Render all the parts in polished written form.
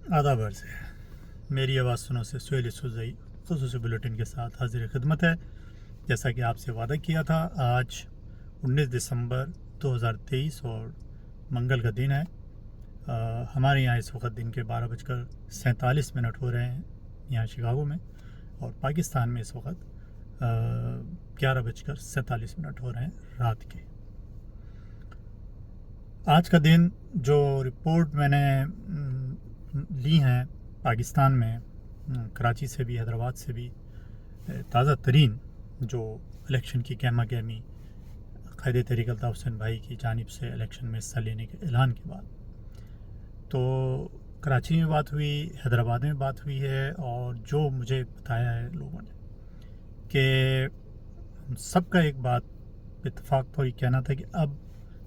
आदाब अर्ज़ है। मेरी आवाज़ सुनो से सुहेल सुज़ई ख़ुसूसी बुलेटिन के साथ हाजिर खिदमत है। जैसा कि आपसे वादा किया था, आज 19 दिसंबर 2023 और मंगल का दिन है। हमारे यहाँ इस वक्त दिन के 12:47 हो रहे हैं यहाँ शिकागो में, और पाकिस्तान में इस वक्त 11:47 हो रहे हैं रात के। आज का दिन जो रिपोर्ट मैंने ली हैं पाकिस्तान में, कराची से भी, हैदराबाद से भी, ताज़ा तरीन जो इलेक्शन की गहमा गहमी क़ायदे तहरीक अल्ताफ़ हुसैन भाई की जानिब से इलेक्शन में हिस्सा लेने के ऐलान के बाद, तो कराची में बात हुई, हैदराबाद में बात हुई है, और जो मुझे बताया है लोगों ने कि सबका एक बात इत्तेफाक तो ये कहना था कि अब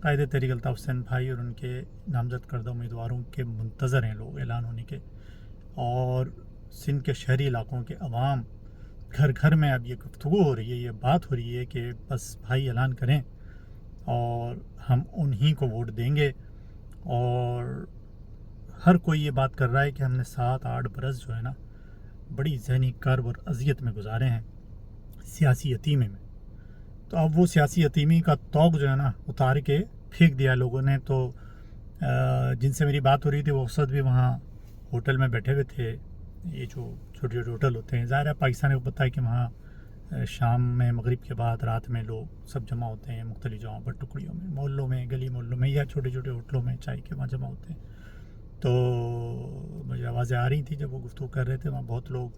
क़ायदे तहरीक अल्ताफ़ हुसैन भाई और उनके नामज़द करदा उम्मीदवारों के मुंतज़र हैं लोग ऐलान होने के, और सिंध के शहरी इलाकों के अवाम घर घर में अब ये गुफ्तगू हो रही है, ये बात हो रही है कि बस भाई ऐलान करें और हम उन्हीं को वोट देंगे। और हर कोई ये बात कर रहा है कि हमने 7-8 बरस जो है ना बड़ी ज़हनी कर्ब और अज़ियत में गुजारे हैं सियासी यतीमे में। तो अब वो सियासी यतीमी का तौक जो है ना उतार के फेंक दिया लोगों ने। तो जिनसे मेरी बात हो रही थी वो उस वक्त भी वहाँ होटल में बैठे हुए थे, ये जो छोटे छोटे होटल होते हैं। ज़ाहिर है पाकिस्तान को पता है कि वहाँ शाम में, मगरिब के बाद, रात में लोग सब जमा होते हैं मुख्तलिफ जगहों पर, टुकड़ियों में, मोहल्लों में, गली मोहल्लों में, या छोटे छोटे होटलों में चाय के वहाँ जमा होते हैं। तो मुझे आवाज़ें आ रही थी जब वो गुफ्तगू कर रहे थे, वहाँ बहुत लोग,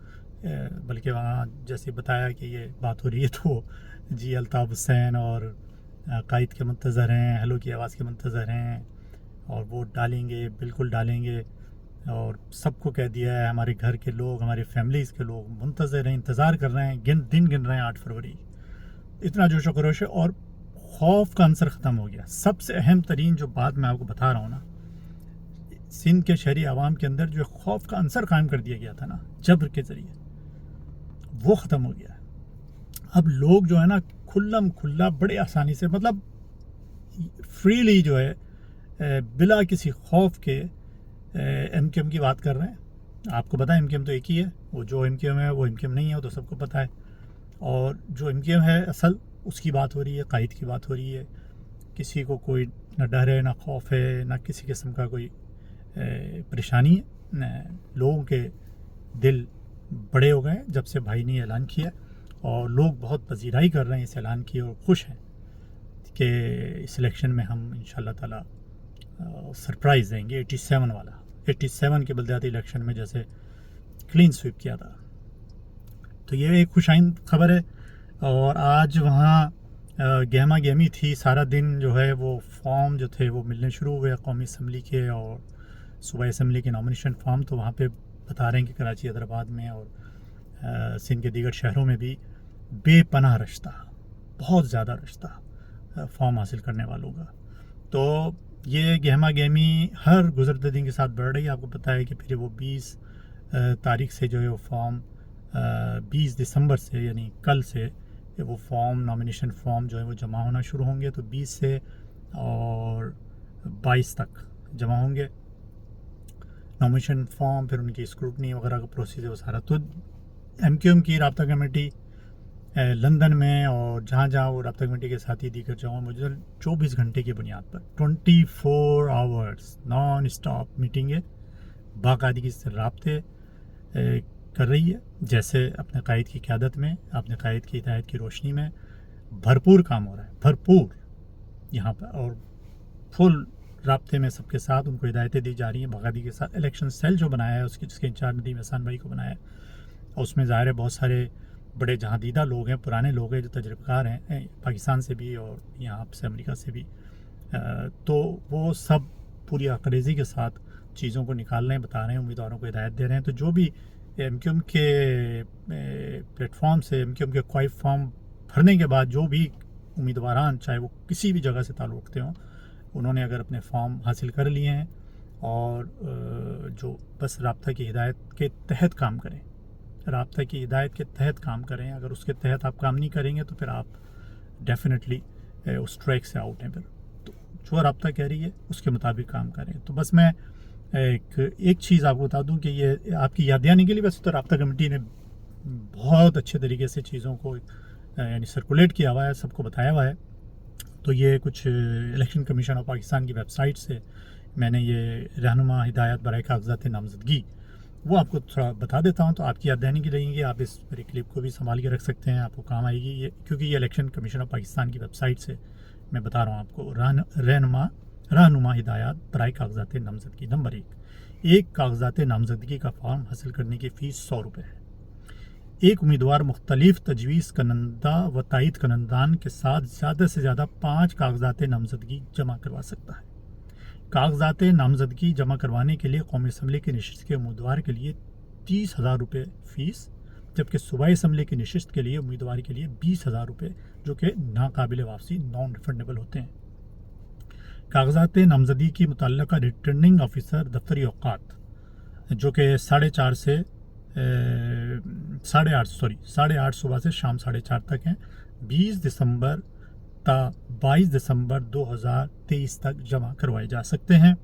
बल्कि वहाँ जैसे बताया कि ये बात हो रही है तो जी अल्ताफ़ हुसैन और कायद के मुंतज़र हैं, हेलो की आवाज़ के मुंतज़र हैं, और वोट डालेंगे, बिल्कुल डालेंगे। और सबको कह दिया है, हमारे घर के लोग, हमारे फैमिलीज़ के लोग मुंतज़र हैं, इंतज़ार कर रहे हैं, दिन गिन रहे हैं 8 फरवरी। इतना जोश व खरोश है, और खौफ का अंसर ख़त्म हो गया। सबसे अहम तरीन जो बात मैं आपको बता रहा हूँ ना, सिंध के शहरी आवाम के अंदर जो खौफ का अंसर कायम कर दिया गया था ना जबर के ज़रिए, वो ख़त्म हो गया है। अब लोग जो है ना खुल्लम खुल्ला बड़े आसानी से, मतलब फ्रीली जो है, बिला किसी खौफ के MQM की बात कर रहे हैं। आपको पता है MQM तो एक ही है, वो जो MQM है वो MQM नहीं है, वो तो सबको पता है। और जो MQM है असल, उसकी बात हो रही है, कायद की बात हो रही है। किसी को कोई न डर है, ना खौफ है, ना किसी किस्म का कोई परेशानी है। लोगों के दिल बड़े हो गए जब से भाई ने ऐलान किया, और लोग बहुत पजीराई कर रहे हैं इस ऐलान की, और खुश हैं कि इस इलेक्शन में हम इंशाल्लाह ताला सरप्राइज़ देंगे। 87 के बलदियाती इलेक्शन में जैसे क्लीन स्वीप किया था। तो ये एक खुशाइंद खबर है। और आज वहाँ गहमा गहमी थी सारा दिन, जो है वो फॉर्म जो थे वो मिलने शुरू हुए कौमी असम्बली के, और सूबाई असम्बली के नॉमिनेशन फॉर्म। तो वहाँ पे बता रहे हैं कि कराची, हैदराबाद में और सिंध के दीगर शहरों में भी बेपनाह रश था, बहुत ज़्यादा रश था फॉर्म हासिल करने वालों का। तो ये गहमा गहमी हर गुज़रते दिन के साथ बढ़ रही है। आपको पता है कि फिर वो 20 तारीख से जो है वो फॉर्म, 20 दिसंबर से यानी कल से वो फॉर्म, नॉमिनेशन फॉर्म जो है वो जमा होना शुरू होंगे। तो 20 से और 22 तक जमा होंगे नॉमिनेशन फॉर्म, फिर उनकी स्क्रूटनी वगैरह का प्रोसेस है वो सारा। तो MQM की राब्ता कमेटी लंदन में और जहाँ जहाँ वो राब्ता कमेटी के साथी दीगर जगहों में मुझे 24 घंटे की बुनियाद पर 24 आवर्स नॉन स्टॉप मीटिंगें बाकायदगी से राब्ते कर रही है। जैसे अपने कायद की क़यादत में, अपने कायद की हिदायत की रोशनी में भरपूर काम हो रहा है, भरपूर यहाँ पर, और फुल राब्ते में सबके साथ उनको हिदायतें दी जा रही हैं बाकायदगी के साथ। इलेक्शन सेल जो बनाया है उसकी, जिसके इंचार्ज नदीम एहसान भाई को बनाया है, और उसमें ज़ाहिर है बहुत सारे बड़े जहादीदा लोग हैं, पुराने लोग हैं, जो तजुर्बेकार हैं पाकिस्तान से भी और यहाँ से अमेरिका से भी। तो वो सब पूरी अकरेज़ी के साथ चीज़ों को निकाल रहे हैं, बता रहे हैं, उम्मीदवारों को हिदायत दे रहे हैं। तो जो भी MQM के प्लेटफॉर्म से, MQM के कोई फॉर्म भरने के बाद जो भी उम्मीदवार, चाहे वो किसी भी जगह से ताल्लुक़ रखते हों, उन्होंने अगर अपने फॉर्म हासिल कर लिए हैं और जो बस राब्ता की हिदायत के तहत काम करें, राब्ता की हिदायत के तहत काम करें। अगर उसके तहत आप काम नहीं करेंगे तो फिर आप डेफिनेटली उस ट्रैक से आउट हैं। फिर तो जो राब्ता कह रही है उसके मुताबिक काम करें। तो बस मैं एक चीज़ आपको बता दूं कि ये आपकी याद दहानी के लिए वैसे तो राब्ता कमेटी ने बहुत अच्छे तरीके से चीज़ों को यानी सर्कुलेट किया हुआ है, सबको बताया हुआ है। तो ये कुछ इलेक्शन कमीशन ऑफ पाकिस्तान की वेबसाइट से मैंने ये रहनुमा हिदायत बराए कागजात नामजदगी वो आपको थोड़ा बता देता हूँ, तो आपकी याद दहानी की रहेंगी। आप इस पर क्लिप को भी संभाल के रख सकते हैं, आपको काम आएगी ये, क्योंकि ये इलेक्शन कमीशन ऑफ पाकिस्तान की वेबसाइट से मैं बता रहा हूँ आपको। रहनुमा हिदायत बराए कागजात नामजदगी। नंबर 1, कागजात नामजदगी का फॉर्म हासिल करने की फ़ीस 100 रुपये है। एक उम्मीदवार मुख्तलिफ तजवीज़ कनंदा व तायद कनंदान के साथ ज़्यादा से ज़्यादा 5 कागजात नामजदगी जमा करवा सकता है। कागजात नामजदगी जमा करवाने के लिए कौमी असम्बली की नशिस्त के उम्मीदवार के लिए 30,000 रुपये फ़ीस, जबकि सूबाई असम्बली की नशिस्त के लिए उम्मीदवार के लिए 20,000 रुपये, जो कि नाकाबिल वापसी नॉन रिफंडेबल होते हैं। कागजात नामजदगी की मुतल्लका रिटर्निंग ऑफिसर दफ्तरी औकात, जो कि 4:30 से 8:30 सुबह से शाम 4:30 तक हैं, 20 दिसंबर ता 22 दिसंबर 2023 तक जमा करवाए जा सकते हैं।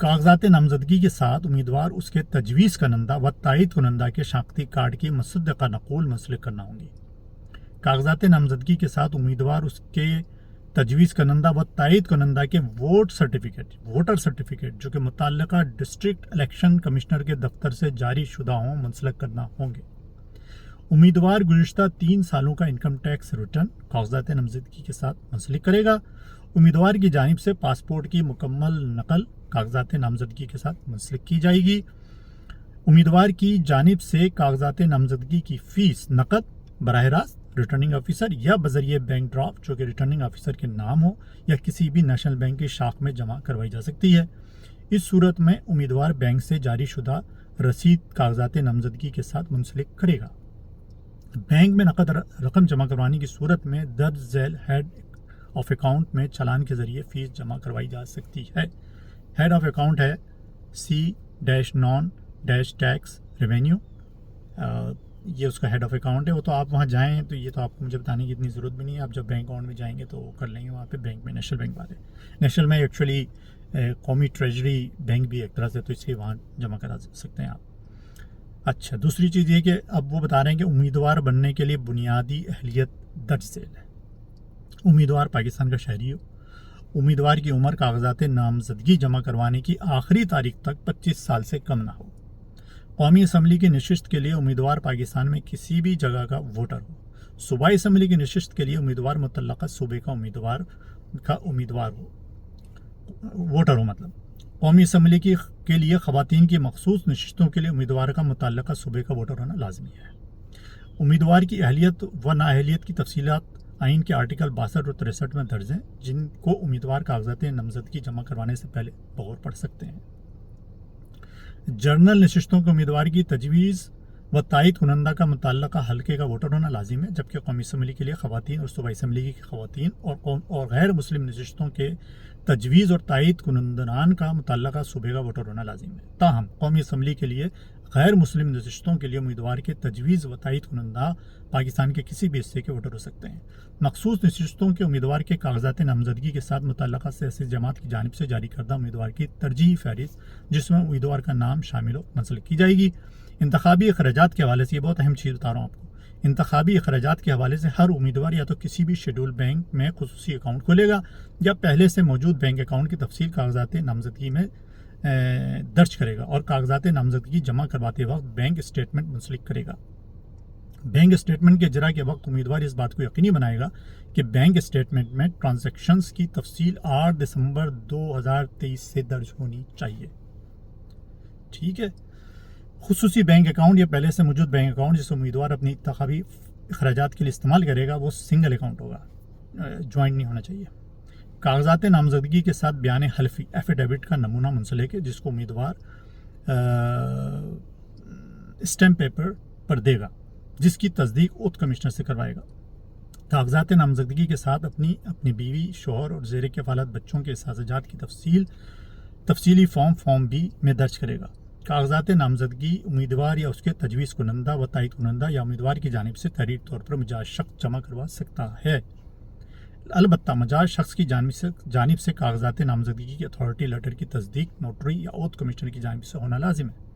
कागजात नामजदगी के साथ उम्मीदवार उसके तजवीज़ कनंदा व तायद कनंदा के शनाख्ती कार्ड की मुसद्दका नक़ूल मुंसलिक करना होंगी। कागजात नामजदगी के साथ उम्मीदवार उसके तजवीज़ कनंदा व तायद कनंदा के वोटर सर्टिफिकेट जो कि मुतल्लिका डिस्ट्रिक्ट इलेक्शन कमिश्नर के दफ्तर से जारी शुदा हों मुंसलिक करना होंगे। उम्मीदवार गुज़िश्ता 3 सालों का इनकम टैक्स रिटर्न कागजात नामजदगी के साथ मुंसलिक करेगा। उम्मीदवार की जानिब से पासपोर्ट की मुकम्मल नकल कागजात नामजदगी के साथ मुंसलिक की जाएगी। उम्मीदवार की जानिब से कागजात नामजदगी की फ़ीस नकद बराह रास्त रिटर्निंग ऑफिसर या बजरिए बैंक ड्राफ्ट, जो कि रिटर्निंग ऑफिसर के नाम हो या किसी भी नेशनल बैंक की शाख में जमा करवाई जा सकती है। इस सूरत में उम्मीदवार बैंक से जारी शुदा रसीद कागजात नामजदगी के साथ मुंसलिक करेगा। बैंक में नकद रकम जमा करवाने की सूरत में दर्ज झैल हेड ऑफ अकाउंट में चालान के ज़रिए फ़ीस जमा करवाई जा सकती है। हेड ऑफ अकाउंट है C-non-tax रेवेन्यू, ये उसका हेड ऑफ अकाउंट है। वो तो आप वहाँ जाएं तो ये तो आपको मुझे बताने की इतनी ज़रूरत भी नहीं है, आप जब बैंक अकाउंट में जाएंगे तो वो कर लेंगे वहाँ पे बैंक में, नेशनल बैंक वाले। नेशनल में एक्चुअली कौमी ट्रेजरी बैंक भी एक तरह से, तो इसलिए वहाँ जमा करा सकते हैं आप। अच्छा, दूसरी चीज़ ये कि अब वो बता रहे हैं कि उम्मीदवार बनने के लिए बुनियादी अहलियत दर्ज झैल है। उम्मीदवार पाकिस्तान का शहरी हो, उम्मीदवार की उम्र कागजात नामजदगी जमा करवाने की आखिरी तारीख तक 25 साल से कम ना हो। कौमी असम्बली की नशिस्त के लिए उम्मीदवार पाकिस्तान में किसी भी जगह का वोटर हो। सूबाई असम्बली की नशिस्त के लिए उम्मीदवार मुतल्लका सूबे का उम्मीदवार हो, वोटर हो मतलब। कौमी असम्बली के लिए ख़वातीन की मखसूस नशिस्तों के लिए उम्मीदवार का मुतल्लका सूबे का वोटर होना लाजमी है। उम्मीदवार की अहलियत व नाअहलियत की तफसीलात आइन के आर्टिकल 62 और 63 में दर्ज हैं, जिनको उम्मीदवार कागजात नामजदगी जमा करवाने से पहले बगौर पढ़ सकते हैं। जर्नल नशिस्तों के उम्मीदवार की तजवीज़ व तायद कुनंदा का मुतल्लका हल्के का वोटर होना लाजिम है, जबकि कौमी असम्बली के लिए ख़वातीन और सूबाई असम्बली की ख़वातीन और गैर मुस्लिम नशिस्तों के तजवीज़ और तायद कुनंदनान का मुतल्लका सूबे का वोटर होना लाजिम है। ताहम कौमी असम्बली के लिए गैर मुस्लिम नशिस्तों के लिए उम्मीदवार के तजवीज़ व तायद कुनंदा पाकिस्तान के किसी भी हिस्से के वोटर हो सकते हैं। मखसूस नशिस्तों के उम्मीदवार के कागजात नामजदगी के साथ मुतल्लका सियासी जमात की जानिब से जारी करदा उम्मीदवार की तरजीही फहरिस्त, जिसमें उम्मीदवार का नाम शामिल हो, मुंसलिक की जाएगी। इंतखाबी अखराजात के हवाले से, ये बहुत अहम चीज़ बता रहा हूँ आपको, इंतखाबी अखराजात के हवाले से हर उम्मीदवार या तो किसी भी शेड्यूल बैंक में खुसूसी अकाउंट खोलेगा या पहले से मौजूद बैंक अकाउंट की तफसील कागजात नामजदगी में दर्ज करेगा और कागजात नामजदगी जमा करवाते वक्त बैंक स्टेटमेंट मुंसलिक करेगा। बैंक स्टेटमेंट के इजरा के वक्त उम्मीदवार इस बात को यकीनी बनाएगा कि बैंक स्टेटमेंट में ट्रांजैक्शंस की तफसील 8 दिसंबर 2023 से दर्ज होनी चाहिए। ठीक है। खुसूसी बैंक अकाउंट या पहले से मौजूद बैंक अकाउंट जिसे उम्मीदवार अपनी इंतखाबी अखराजात के लिए इस्तेमाल करेगा वो सिंगल अकाउंट होगा, ज्वाइंट नहीं होना चाहिए। कागजात नामजदगी के साथ बयान हल्फी एफिडेविट का नमूना मुंसलिक है, जिसको उम्मीदवार स्टैम्प पेपर पर देगा, जिसकी तस्दीक उक्त कमिश्नर से करवाएगा। कागजात नामजदगी के साथ अपनी बीवी, शोहर और ज़ेर कफ़ालत बच्चों के एहसाजात की तफसीली फॉर्म बी में दर्ज करेगा। कागजात नामजदगी उम्मीदवार या उसके तजवीज़ कुनंदा व तायद कुनंदा या उम्मीदवार की जानिब से तहरीर तौर पर मुजाज शख्स जमा करवा सकता है। البتہ مجاز شخص کی جانب سے کاغذات نامزدگی کی اتھارٹی لیٹر کی تصدیق نوٹری یا اوتھ کمشنر کی جانب سے ہونا لازم ہے۔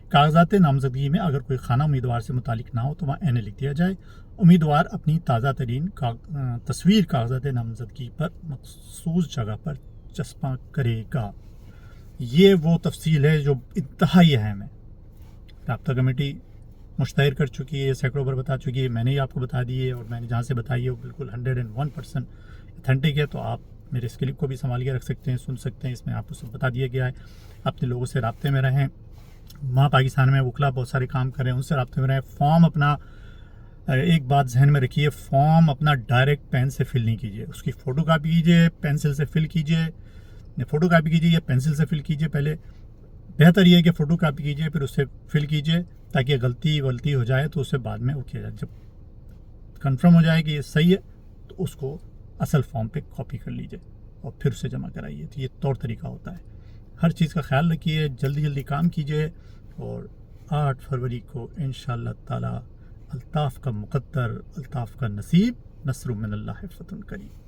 کاغذات نامزدگی میں اگر کوئی خانہ امیدوار سے متعلق نہ ہو تو وہاں این لکھ دیا جائے۔ امیدوار اپنی تازہ ترین تصویر کاغذات نامزدگی پر مخصوص جگہ پر چسپاں کرے گا۔ یہ وہ تفصیل ہے جو انتہائی اہم ہے۔ رابطہ کمیٹی مشتہر کر چکی ہے، سینکڑوں بار بتا چکی ہے، میں نے ہی آپ کو بتا دی ہے، اور میں نے جہاں سے بتائی ہے وہ بالکل 101% اتھینٹک ہے۔ تو آپ میرے اس کلپ کو بھی سنبھال کے رکھ سکتے ہیں، سن سکتے ہیں، اس میں آپ کو سب بتا دیا گیا ہے۔ اپنے لوگوں سے رابطے میں رہیں، وہاں پاکستان میں وکلا بہت سارے کام کر رہے ہیں، ان سے رابطے میں رہیں۔ فارم اپنا ایک بات ذہن میں رکھیے، فارم اپنا ڈائریکٹ پین سے فل نہیں کیجیے، اس کی فوٹو کاپی کیجیے، پینسل سے فل کیجیے، فوٹو کاپی کیجیے یا پینسل سے فل کیجیے۔ پہلے بہتر یہ ہے کہ فوٹو کاپی کیجیے پھر اس سے فل کیجیے، تاکہ غلطی ہو جائے تو اسے بعد میں وہ کیا جائے۔ جب کنفرم ہو جائے کہ یہ صحیح ہے تو اس کو اصل فارم پہ کاپی کر لیجیے اور پھر اسے جمع کرائیے۔ تو یہ طور طریقہ ہوتا ہے۔ ہر چیز کا خیال رکھیے، جلدی کام کیجیے، اور 8 فروری کو انشاءاللہ تعالی الطاف کا مقدر، الطاف کا نصیب، نصر من اللہ فتح قریب۔